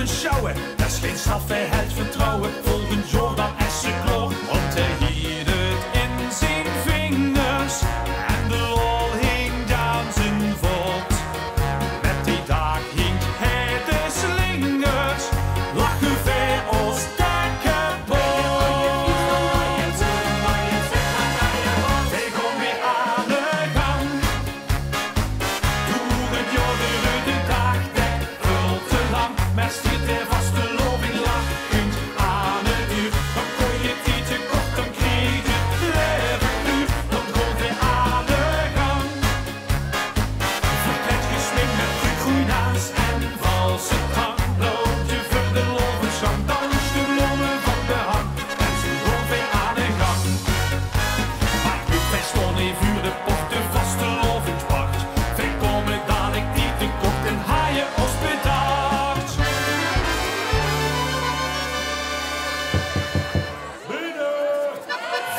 loven sjouwen, dat is geen straf, hij het vertrouwen. Volgens Jordan Esse kloor, want hij hield het in zijn vingers. En de lol hing aan zijn voet. Met die dag hing hij de slingers. Lachen ver als dekkenboot. Hij komt weer aan de gang. Doe het jorderen de dag, dek veel te lang. Maar stiert er vast de loving lachend aan het uur. Dan kon je het niet te kort, dan kreeg je het leven duur. Dan komt weer aan de gang. Verkleed gesminkt met groeinaas en valse tang. Loop je voor de lovenschang, dans de bloemen van de hang. En zo komt weer aan de gang. Maar nu fest on in vuur de pocht, de vaste lovingspacht. Verkomen dat ik niet te kort en haaien als bedacht.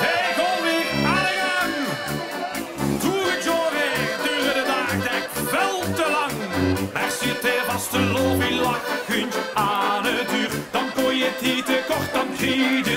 Zij gaan weer aan de gang. Doe het joh weer, duurde de dag dek veel te lang. Er zit er vast de loving lachend aan het uur. Dan kon je het niet te kort, dan kreeg je